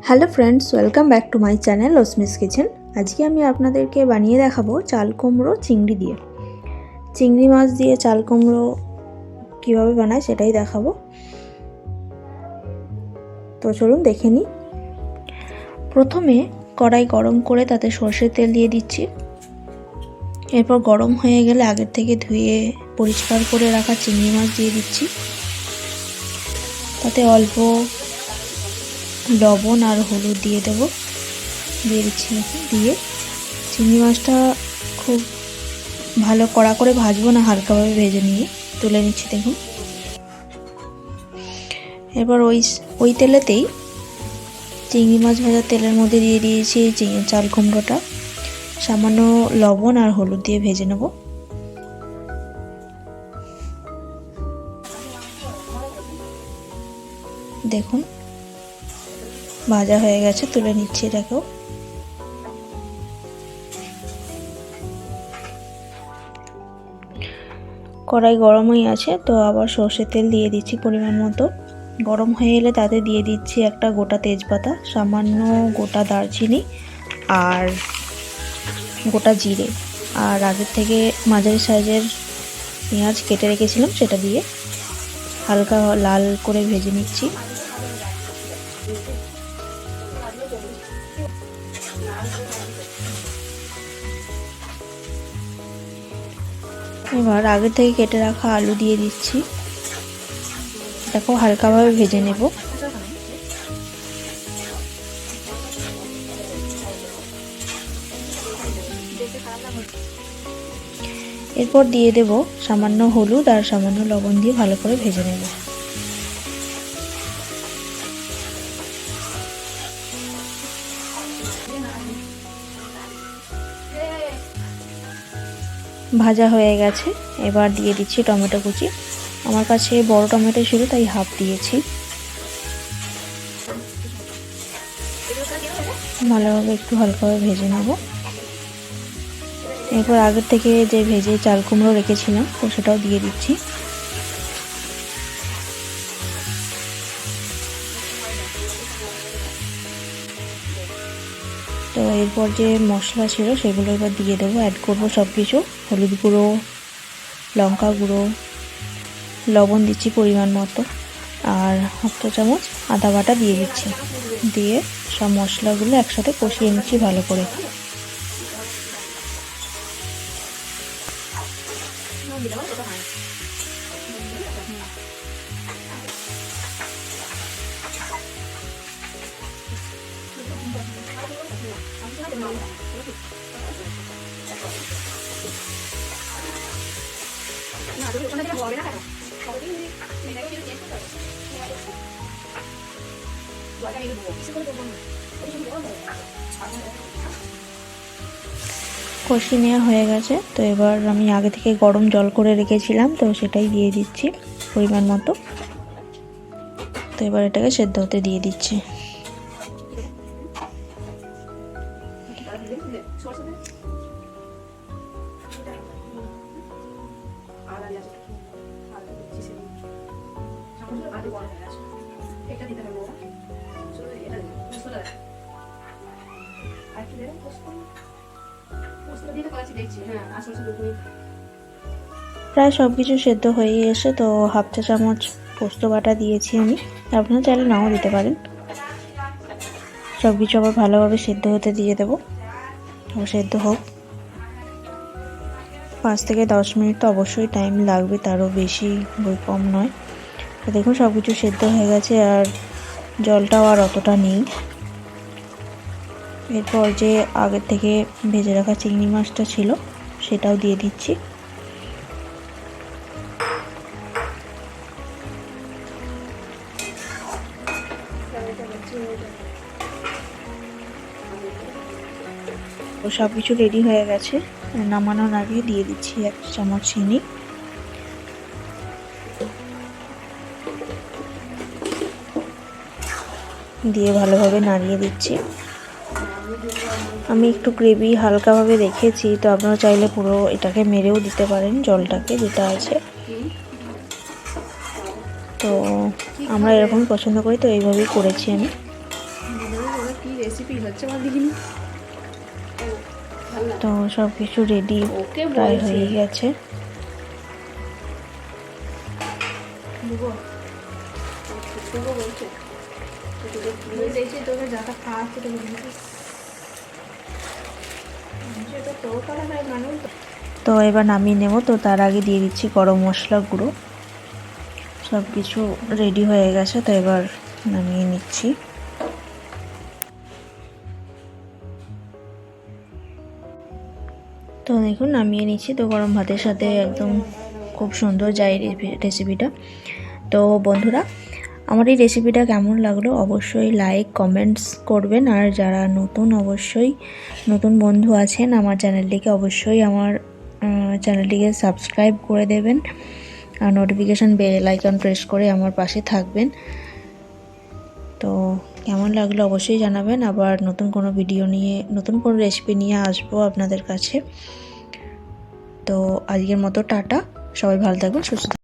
Hello friends, welcome back to my channel Assamese kitchen. আজকে আমি আপনাদেরকে বানিয়ে দেখাবো চাল কুমড়ো চিংড়ি দিয়ে। চিংড়ি মাছ দিয়ে চাল কুমড়ো কীভাবে বানায় সেটাই দেখাবো। তো চলুন দেখে নিই। প্রথমে কড়াই গরম করে তাতে সর্ষের তেল দিয়ে দিচ্ছি। এরপর গরম হয়ে গেলে আগের থেকে ধুয়ে পরিষ্কার করে রাখা চিংড়ি মাছ দিয়ে দিচ্ছি। তাতে অল্প লবণ আর হলুদ দিয়ে দেবো, দিয়ে দিচ্ছি। দিয়ে চিংড়ি মাছটা খুব ভালো কড়া করে ভাজবো না, হালকাভাবে ভেজে নিয়ে তুলে নিচ্ছি। দেখুন, এবার ওই তেলেতেই চিংড়ি মাছ ভাজার তেলের মধ্যে দিয়ে দিয়েছি চাল কুমড়োটা। সামান্য লবণ আর হলুদ দিয়ে ভেজে নেব। দেখুন ভাজা হয়ে গেছে, তুলে নিচ্ছি এটাকেও। কড়াই গরমই আছে, তো আবার সর্ষের তেল দিয়ে দিচ্ছি পরিমাণ মতো। গরম হয়ে এলে তাতে দিয়ে দিচ্ছি একটা গোটা তেজপাতা, সামান্য গোটা দারচিনি আর গোটা জিরে, আর আগের থেকে মাঝারি সাইজের পেঁয়াজ কেটে রেখেছিলাম সেটা দিয়ে হালকা লাল করে ভেজে নিচ্ছি। এবার আগে থেকে কেটে রাখা আলু দিয়ে দিচ্ছি, এটাকেও হালকাভাবে ভেজে নেব। এরপর দিয়ে দেব সামান্য হলুদ আর সামান্য লবণ দিয়ে ভালো করে ভেজে নেব। ভাজা হয়ে গেছে, এবার দিয়ে দিচ্ছি টমেটো কুচি। আমার কাছে বড় টমেটো ছিল তাই হাফ দিয়েছি। ভালোভাবে একটু হালকাভাবে ভেজে নেব। এরপর আগের থেকে যে ভেজে চাল কুমড়ো রেখেছিলাম তো সেটাও দিয়ে দিচ্ছি। তো এরপর যে মশলা ছিল সেগুলো এবার দিয়ে দেবো, অ্যাড করবো সব কিছু। হলুদ গুঁড়ো, লঙ্কা গুঁড়ো, লবণ দিচ্ছি পরিমাণ মতো, আর হাফ চা চামচ আদা বাটা দিয়ে দিচ্ছি। দিয়ে সব মশলাগুলো একসাথে কষিয়ে নিচ্ছি ভালো করে। কষিয়ে নেওয়া হয়ে গেছে, তো এবার আমি আগে থেকে গরম জল করে রেখেছিলাম তো সেটাই দিয়ে দিচ্ছি পরিমাণ মতো। তো এবার এটাকে সেদ্ধ হতে দিয়ে দিচ্ছি। প্রায় সব কিছু সেদ্ধ হয়ে এসে তো হাফ চা চামচ পোস্ত বাটা দিয়েছি আমি, আপনারা চাইলে নাও দিতে পারেন। সব কিছু আবার ভালোভাবে সেদ্ধ হতে দিয়ে দেবো। সেদ্ধ হোক, 5 থেকে 10 মিনিট তো অবশ্যই টাইম লাগবে, তারও বেশি কম নয়। তো দেখুন সব কিছু সেদ্ধ হয়ে গেছে আর জলটাও আর অতটা নেই। এরপর যে আগের থেকে ভেজে রাখা চিংড়ি মাছটা ছিল সেটাও দিয়ে দিচ্ছি। সব কিছু রেডি হয়ে গেছে, নামানোর আগে দিয়ে দিচ্ছি 1 চামচ চিনি। দিয়ে ভালোভাবে নাড়িয়ে দিচ্ছি। আমি একটু গ্রেভি হালকাভাবে রেখেছি, তো আপনারা চাইলে পুরো এটাকে মেরেও দিতে পারেন জলটাকে যেটা আছে। তো আমরা এরকমই পছন্দ করি, তো এইভাবেই করেছি আমি। রেসিপি হচ্ছে আমার দেখিনি। তো সব কিছু রেডি প্রায় হয়ে গেছে। দেখছি তোকে যাটা খাওয়াচ্ছে মানুষ। তো এবার নামিয়ে নেব। তো তার আগে দিয়ে দিচ্ছি গরম মশলা গুঁড়ো। সব কিছু রেডি হয়ে গেছে, তো এবার নামিয়ে নিচ্ছি। তো দেখুন নামিয়ে নিচ্ছি। তো গরম ভাতের সাথে একদম খুব সুন্দর যায় রেসিপিটা। তো বন্ধুরা, আমার এই রেসিপিটা কেমন লাগলো অবশ্যই লাইক কমেন্টস করবেন। আর যারা অবশ্যই নতুন বন্ধু আছেন আমার চ্যানেলটিকে অবশ্যই আমার চ্যানেলটিকে সাবস্ক্রাইব করে দেবেন আর নোটিফিকেশান বেল আইকন প্রেস করে আমার পাশে থাকবেন। তো কেমন লাগলো অবশ্যই জানাবেন। আবার নতুন কোনো ভিডিও নিয়ে, নতুন কোনো রেসিপি নিয়ে আসবো আপনাদের কাছে। তো আজকের মতো টাটা, সবাই ভালো থাকবেন, সুস্থ থাকবেন।